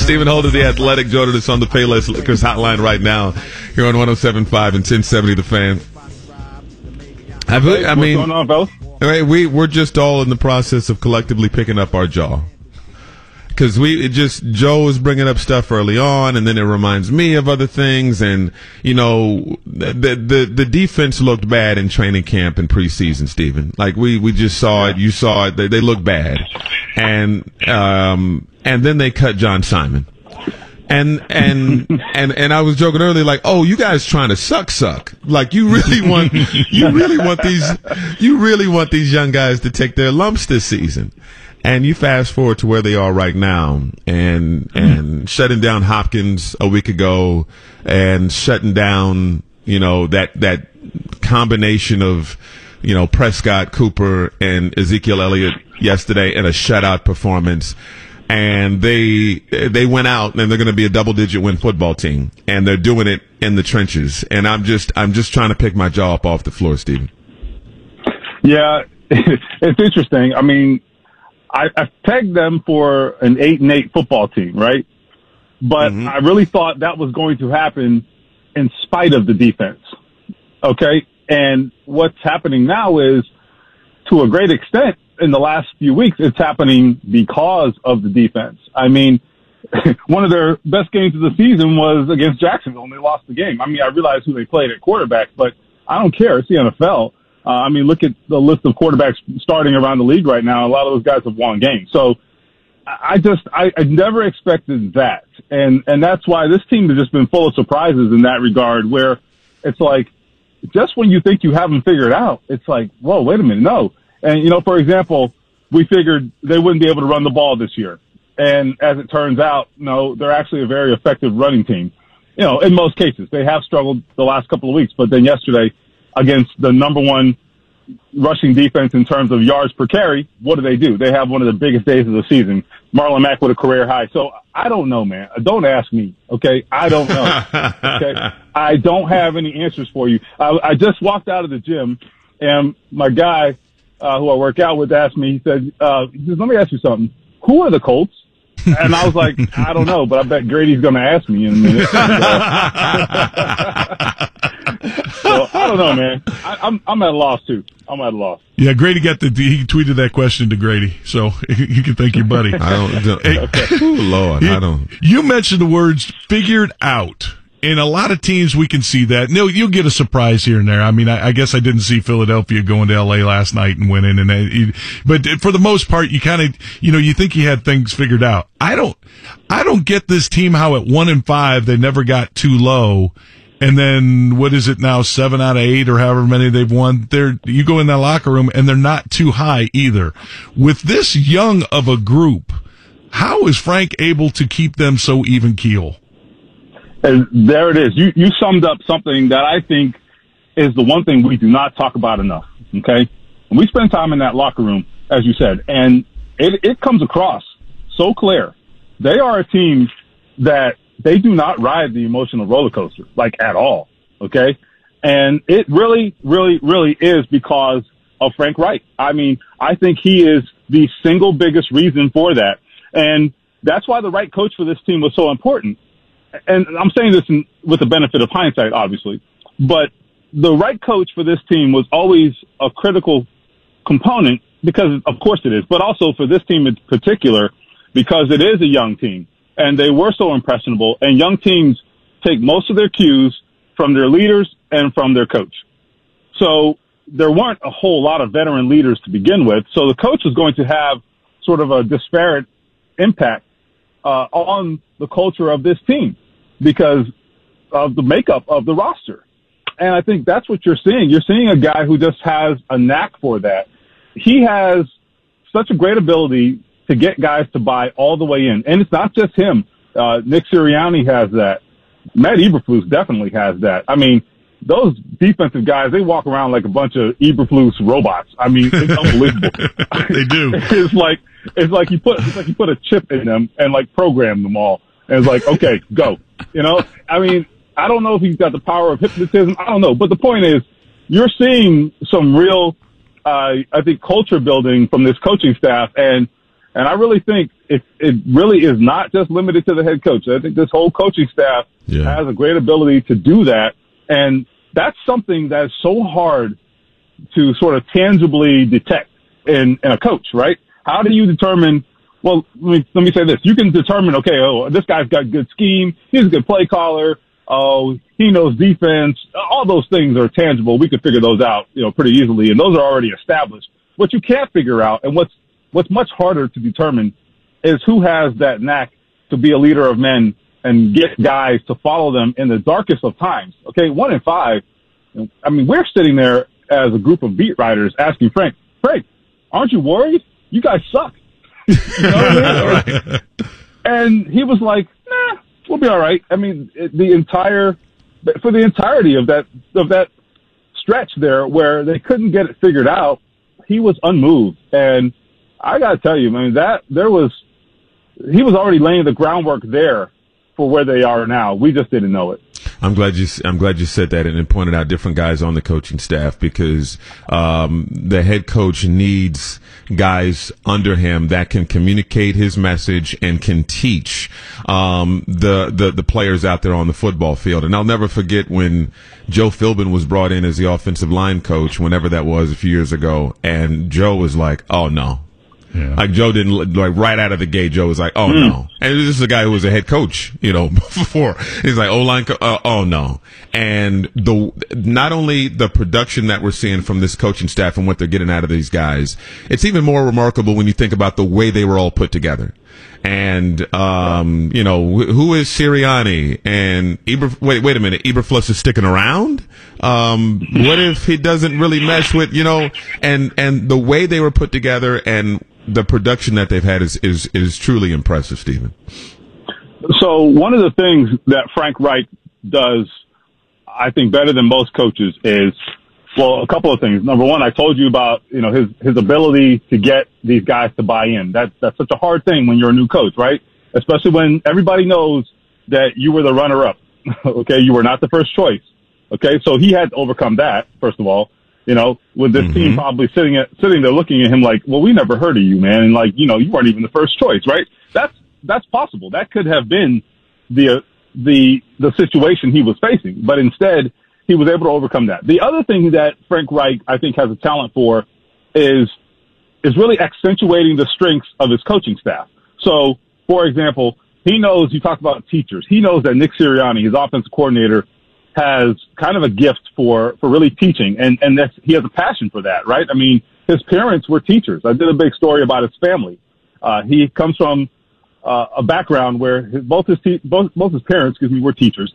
Stephen Holder, The Athletic, joining us on the Payless Liquors hotline right now here on 107.5 and 1070 The Fan. What's going on, fellas? We're just all in the process of collectively picking up our jaw. Because Joe was bringing up stuff early on, and then it reminds me of other things. And, the defense looked bad in training camp and preseason, Stephen. Like, we just saw it. You saw it. They look bad. And then they cut John Simon. And I was joking earlier, like, oh, you guys trying to suck. Like, you really want these young guys to take their lumps this season. And you fast forward to where they are right now, and shutting down Hopkins a week ago, and shutting down, that combination of, Prescott, Cooper, and Ezekiel Elliott yesterday in a shutout performance. And they went out, and they're going to be a double-digit win football team, and they're doing it in the trenches. And I'm just trying to pick my jaw up off the floor, Stephen. Yeah, it's interesting. I mean, I pegged them for an 8-8 football team, right? But I really thought that was going to happen in spite of the defense. Okay? And what's happening now is, to a great extent, in the last few weeks, it's happening because of the defense. I mean, one of their best games of the season was against Jacksonville, and they lost the game. I mean, I realize who they played at quarterback, but I don't care. It's the NFL. I mean, look at the list of quarterbacks starting around the league right now. A lot of those guys have won games. So I never expected that. And that's why this team has just been full of surprises in that regard, where it's like, just when you think you have them figured out, it's like, whoa, wait a minute. No. And, for example, we figured they wouldn't be able to run the ball this year. And as it turns out, no, they're actually a very effective running team. In most cases, they have struggled the last couple of weeks, but then yesterday, against the number one rushing defense in terms of yards per carry, what do? They have one of the biggest days of the season. Marlon Mack with a career high. So I don't know, man. Don't ask me, okay? I don't know, okay? I don't have any answers for you. I just walked out of the gym, and my guy who I work out with asked me, he said, let me ask you something. Who are the Colts? And I was like, I don't know, but I bet Grady's going to ask me in a minute. So I don't know, man. I'm at a loss too. I'm at a loss. Yeah, Grady he tweeted that question to Grady, so you can thank your buddy. Lord, I don't. You mentioned the words "figured out." In a lot of teams, we can see that. No, you'll get a surprise here and there. I mean, I guess I didn't see Philadelphia going to L.A. last night and winning, but for the most part, you kind of, you think you had things figured out. I don't get this team how at 1-5 they never got too low, and then what is it now, 7 out of 8 or however many they've won? You go in that locker room and they're not too high either. With this young of a group, how is Frank able to keep them so even keel? And there it is. You summed up something that I think is the one thing we do not talk about enough, okay? And we spend time in that locker room, as you said, and it comes across so clear. They are a team that they do not ride the emotional roller coaster, like, at all, okay? And it really, really, really is because of Frank Reich. I mean, I think he is the single biggest reason for that. And that's why the right coach for this team was so important. And I'm saying this with the benefit of hindsight, obviously, but the right coach for this team was always a critical component because, of course, it is, but also for this team in particular, because it is a young team and they were so impressionable, and young teams take most of their cues from their leaders and from their coach. So there weren't a whole lot of veteran leaders to begin with. So the coach is going to have sort of a disparate impact on the culture of this team because of the makeup of the roster. And I think that's what you're seeing. You're seeing a guy who just has a knack for that. He has such a great ability to get guys to buy all the way in. And it's not just him. Nick Sirianni has that. Matt Eberflus definitely has that. I mean, those defensive guys, they walk around like a bunch of Eberflus robots. I mean, it's unbelievable. They do. It's like you put a chip in them and like program them all. And it's like, okay, go. I mean, I don't know if he's got the power of hypnotism. I don't know. But the point is, you're seeing some real, I think, culture building from this coaching staff. And I really think it really is not just limited to the head coach. I think this whole coaching staff has a great ability to do that. And that's something that's so hard to sort of tangibly detect in a coach, right? How do you determine, well, let me say this. You can determine, okay, this guy's got good scheme. He's a good play caller. Oh, he knows defense. All those things are tangible. We could figure those out, pretty easily. And those are already established. What you can't figure out, and what's much harder to determine, is who has that knack to be a leader of men and get guys to follow them in the darkest of times. Okay, 1 in 5. I mean, we're sitting there as a group of beat writers asking Frank, aren't you worried? You guys suck. You know what I mean? Right. And he was like, nah, we'll be all right. I mean, for the entirety of that stretch there where they couldn't get it figured out, he was unmoved. And I got to tell you, man, he was already laying the groundwork there for where they are now. We just didn't know it. I'm glad you said that and pointed out different guys on the coaching staff, because the head coach needs guys under him that can communicate his message and can teach the players out there on the football field. And I'll never forget when Joe Philbin was brought in as the offensive line coach, whenever that was a few years ago, and Joe was like, "Oh no." Yeah. Like Joe didn't, like, right out of the gate, Joe was like, "Oh no." And this is a guy who was a head coach, before. He's like, "O-line, oh no." And not only the production that we're seeing from this coaching staff and what they're getting out of these guys, it's even more remarkable when you think about the way they were all put together. And, who is Sirianni? And wait a minute, Eberflus is sticking around? What if he doesn't really mesh with, and the way they were put together and the production that they've had is truly impressive, Stephen. So one of the things that Frank Reich does, I think, better than most coaches is, well, a couple of things. Number one, I told you about, his ability to get these guys to buy in. That's such a hard thing when you're a new coach, right? Especially when everybody knows that you were the runner-up. Okay, you were not the first choice. Okay, so he had to overcome that, first of all. With this team probably sitting there looking at him like, well, we never heard of you, man. And like, you weren't even the first choice, right? That's possible. That could have been the situation he was facing, but instead he was able to overcome that. The other thing that Frank Reich, I think, has a talent for is really accentuating the strengths of his coaching staff. So, for example, he knows, you talk about teachers. He knows that Nick Sirianni, his offensive coordinator, has kind of a gift for really teaching, and he has a passion for that, right? I mean, his parents were teachers. I did a big story about his family. He comes from a background where both his parents, were teachers.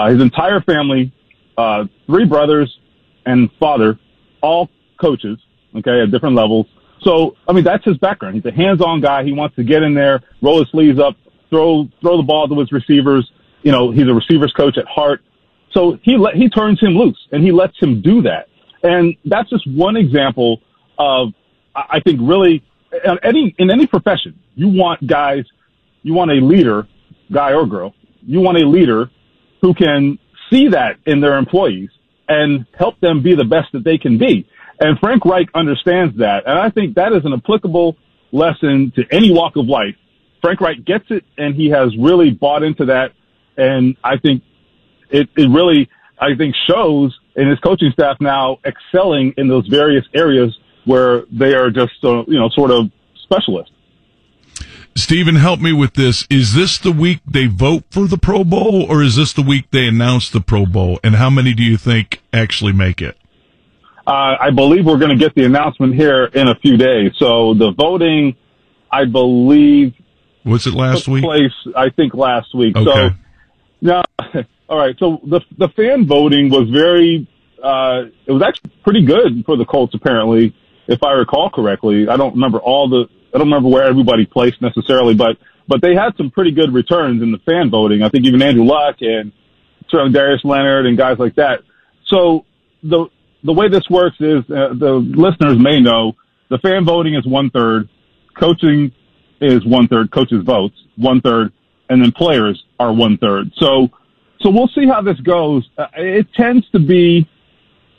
His entire family, 3 brothers and father, all coaches, okay, at different levels. So, I mean, that's his background. He's a hands-on guy. He wants to get in there, roll his sleeves up, throw the ball to his receivers. He's a receivers coach at heart. So he turns him loose and he lets him do that. And that's just one example of, I think, really in any profession, you want a leader, guy or girl, you want a leader who can see that in their employees and help them be the best that they can be. And Frank Reich understands that. And I think that is an applicable lesson to any walk of life. Frank Reich gets it, and he has really bought into that. And I think it really, shows in his coaching staff now excelling in those various areas where they are just, sort of specialists. Stephen, help me with this. Is this the week they vote for the Pro Bowl, or is this the week they announce the Pro Bowl? And how many do you think actually make it? I believe we're going to get the announcement here in a few days. So the voting, I believe, was it last week? Place, I think last week. Okay. So now, all right. So the fan voting was it was actually pretty good for the Colts, apparently, if I recall correctly. I don't remember where everybody placed necessarily, but they had some pretty good returns in the fan voting. I think even Andrew Luck and certainly Darius Leonard and guys like that. So the way this works is, the listeners may know, the fan voting is 1/3, coaching is 1/3, coaches' votes 1/3, and then players are 1/3. So we'll see how this goes. It tends to be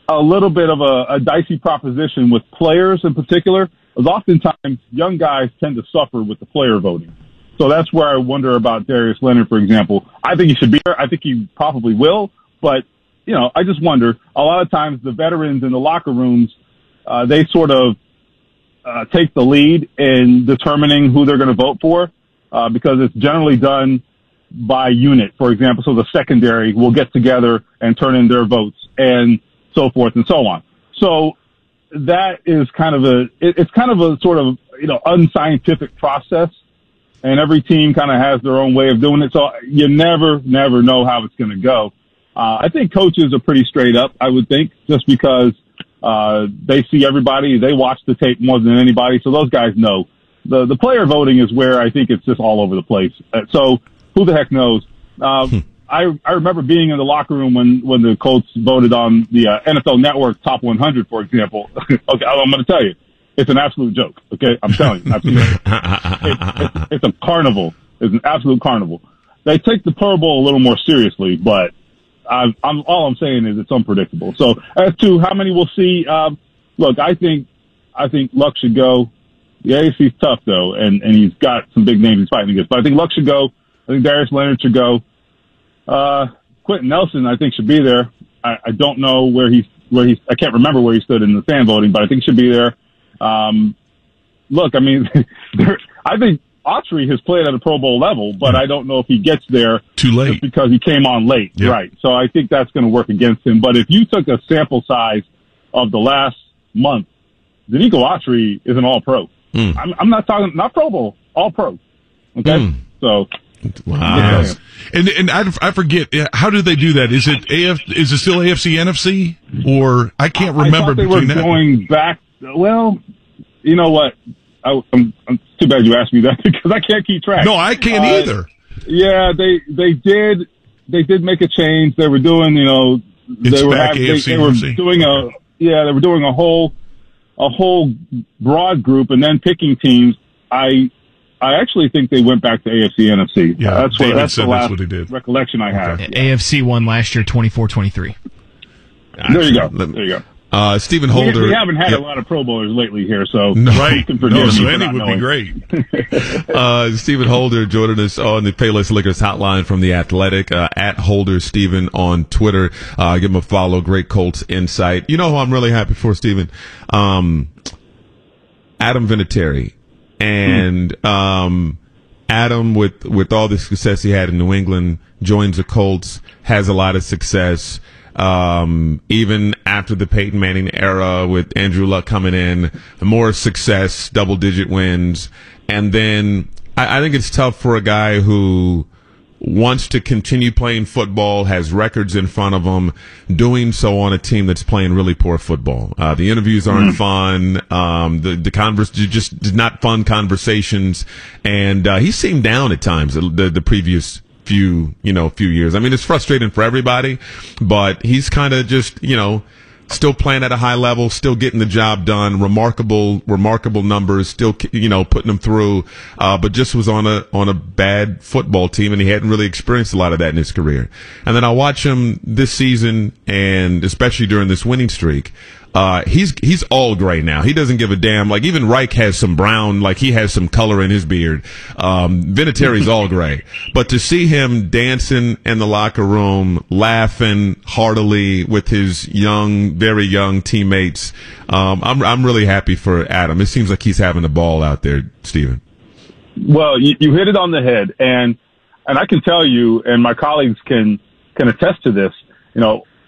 a little bit of a dicey proposition with players in particular. is oftentimes young guys tend to suffer with the player voting. So that's where I wonder about Darius Leonard, for example. I think he should be there. I think he probably will. But, I just wonder, a lot of times the veterans in the locker rooms, they sort of take the lead in determining who they're going to vote for because it's generally done by unit, for example. So the secondary will get together and turn in their votes and so forth and so on. So that is it's kind of a sort of, unscientific process. And every team kind of has their own way of doing it. So you never know how it's going to go. I think coaches are pretty straight up, I would think, just because they see everybody. They watch the tape more than anybody. So those guys know. The player voting is where I think it's just all over the place. So who the heck knows? I remember being in the locker room when the Colts voted on the NFL Network Top 100, for example. Okay, I'm going to tell you. It's an absolute joke, okay? I'm telling you. It's a carnival. It's an absolute carnival. They take the Pro Bowl a little more seriously, but all I'm saying is it's unpredictable. So as to how many we'll see, look, I think Luck should go. The AFC's tough, though, and he's got some big names he's fighting against. But I think Luck should go. I think Darius Leonard should go. Quentin Nelson, I think, should be there. I don't know where he's. I can't remember where he stood in the fan voting, but I think he should be there. Look, I mean, I think Autry has played at a Pro Bowl level, but I don't know if he gets there too late just because he came on late, right? So I think that's going to work against him. But if you took a sample size of the last month, Danico Autry is an All-Pro. I'm not talking not Pro Bowl, All-Pro. Okay, so. Wow. Yes. And I forget, how do they do that? Is it still AFC, NFC? Or I can't remember they were going back. Well, you know what? I'm too bad you asked me that because I can't keep track. No, I can't either. Yeah, they did make a change. They were doing, they were doing a whole broad group and then picking teams. I actually think they went back to AFC, NFC. Yeah, that's the last what they did. recollection I have. Okay. AFC won last year, 24-23. There you go. Stephen Holder. We haven't had a lot of Pro Bowlers lately here, so right. Can forgive me so for any not would knowing. be great. Stephen Holder joining us on the Payless Liquors hotline from The Athletic, at Holder Stephen on Twitter. Give him a follow. Great Colts insight. You know who I'm really happy for, Stephen? Adam Vinatieri. And Adam, with all the success he had in New England, joins the Colts, has a lot of success. Even after the Peyton Manning era with Andrew Luck coming in, more success, double-digit wins. And then I think it's tough for a guy who wants to continue playing football, has records in front of him, doing so on a team that's playing really poor football. The interviews aren't fun. The converse just not fun conversations. And he seemed down at times the previous few years. I mean, it's frustrating for everybody, but he's kind of just, still playing at a high level, still getting the job done, remarkable numbers, still, putting them through, but just was on a bad football team, and he hadn't really experienced a lot of that in his career. And then I watch him this season, and especially during this winning streak, he's all gray now. He doesn't give a damn. Like, even Reich has some brown, like he has some color in his beard. Vinatieri's all gray. But to see him dancing in the locker room, laughing heartily with his very young teammates, I'm really happy for Adam. It seems like he's having a ball out there, Stephen. Well, you hit it on the head, and I can tell you, and my colleagues can attest to this,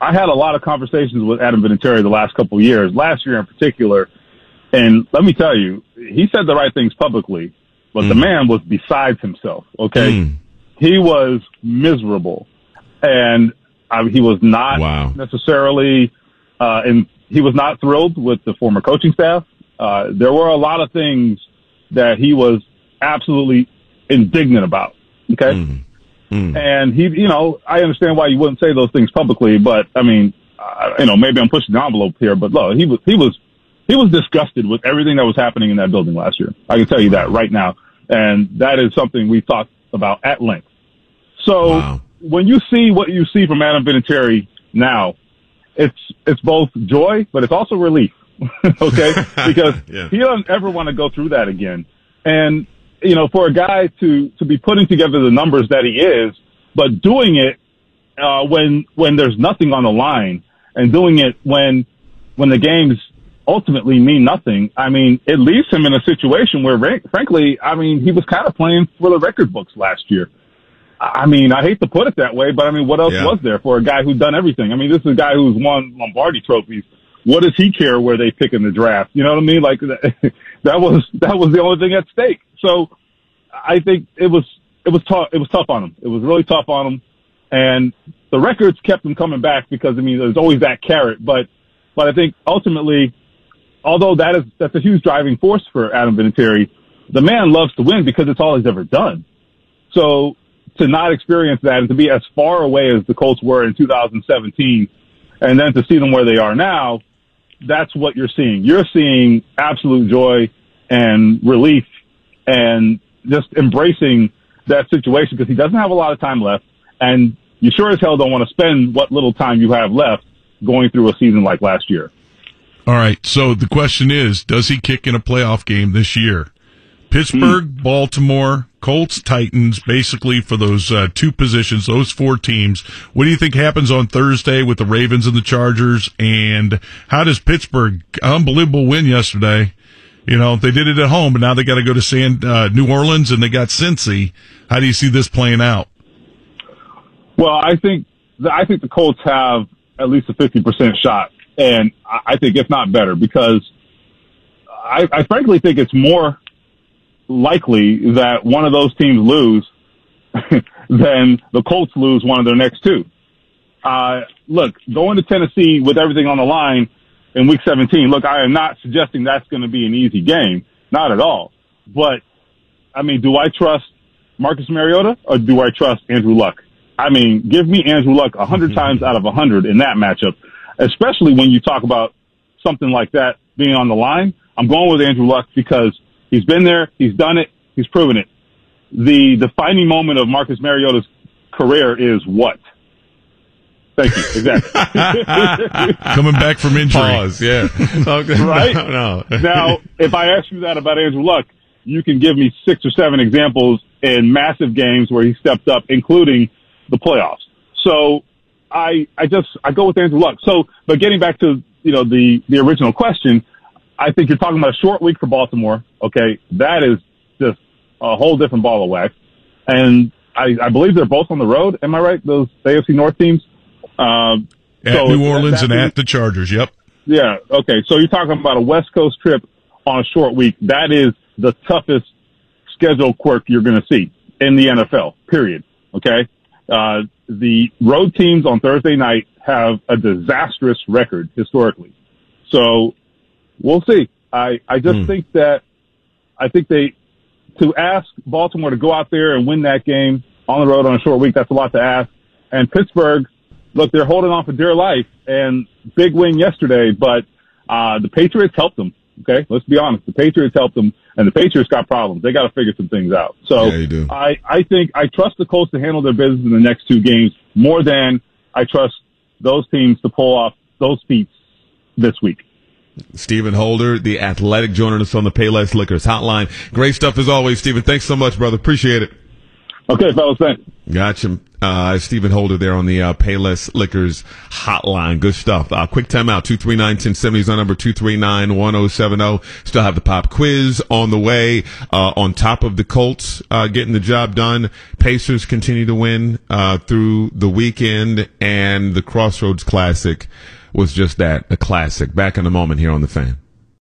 I had a lot of conversations with Adam Vinatieri the last couple of years, last year in particular, and let me tell you, he said the right things publicly, but the man was besides himself, okay? He was miserable, and he was not necessarily, and he was not thrilled with the former coaching staff. There were a lot of things that he was absolutely indignant about, okay? And he, I understand why you wouldn't say those things publicly, but I mean, maybe I'm pushing the envelope here, but look, he was disgusted with everything that was happening in that building last year. I can tell you that right now. And that is something we've talked about at length. So when you see what you see from Adam Vinatieri now, it's both joy, but it's also relief. okay? Because he doesn't ever want to go through that again. And, for a guy to be putting together the numbers that he is, but doing it when there's nothing on the line, and doing it when the games ultimately mean nothing, I mean, it leaves him in a situation where, frankly, I mean, he was kind of playing for the record books last year. I mean, I hate to put it that way, but I mean, what else was there for a guy who's done everything? I mean, this is a guy who's won Lombardi trophies. What does he care where they pick in the draft? You know what I mean? Like that was the only thing at stake. So I think it was tough on him. It was really tough on him. And the records kept him coming back because, I mean, there's always that carrot. But I think ultimately, although that's a huge driving force for Adam Vinatieri, the man loves to win because it's all he's ever done. So to not experience that and to be as far away as the Colts were in 2017 and then to see them where they are now, that's what you're seeing. You're seeing absolute joy and relief and just embracing that situation because he doesn't have a lot of time left, and you sure as hell don't want to spend what little time you have left going through a season like last year. All right, so the question is, does he kick in a playoff game this year? Pittsburgh, Baltimore, Colts, Titans, basically for those two positions, those four teams. What do you think happens on Thursday with the Ravens and the Chargers? And how does Pittsburgh, unbelievable win yesterday, they did it at home, but now they got to go to New Orleans and they got Cincy. How do you see this playing out? Well, I think the Colts have at least a 50% shot, and I think if not better, because I frankly think it's more likely that one of those teams lose than the Colts lose one of their next two. Look, going to Tennessee with everything on the line in Week 17, look, I am not suggesting that's going to be an easy game. Not at all. But, I mean, do I trust Marcus Mariota or do I trust Andrew Luck? I mean, give me Andrew Luck 100 times out of 100 in that matchup, especially when you talk about something like that being on the line. I'm going with Andrew Luck because he's been there, he's done it, he's proven it. The defining moment of Marcus Mariota's career is what? Thank you. Exactly. Coming back from injury. Pause, yeah. Right? No. Now, if I ask you that about Andrew Luck, you can give me 6 or 7 examples in massive games where he stepped up, including the playoffs. So I go with Andrew Luck. So, but getting back to, the original question, I think you're talking about a short week for Baltimore. Okay. That is just a whole different ball of wax. And I believe they're both on the road. Am I right? Those AFC North teams? At New Orleans and at the Chargers. Yep. Yeah. Okay. So you're talking about a West Coast trip on a short week. That is the toughest schedule quirk you're going to see in the NFL, period. Okay. The road teams on Thursday night have a disastrous record historically. So we'll see. I just think to ask Baltimore to go out there and win that game on the road on a short week, that's a lot to ask. And Pittsburgh, look, they're holding on for dear life, and big win yesterday, but the Patriots helped them. Okay, let's be honest. The Patriots helped them, and the Patriots got problems. They got to figure some things out. So yeah, you do. I think I trust the Colts to handle their business in the next 2 games more than I trust those teams to pull off those feats this week. Stephen Holder, the Athletic, joining us on the Payless Liquors hotline. Great stuff as always, Stephen. Thanks so much, brother. Appreciate it. Okay, fellas, thanks. Gotcha. Stephen Holder there on the Payless Liquors hotline. Good stuff. Quick timeout. 239-1070 is our number. 239-1070. Still have the pop quiz on the way. On top of the Colts getting the job done, Pacers continue to win through the weekend, and the Crossroads Classic was just that, a classic. Back in a moment here on The Fan.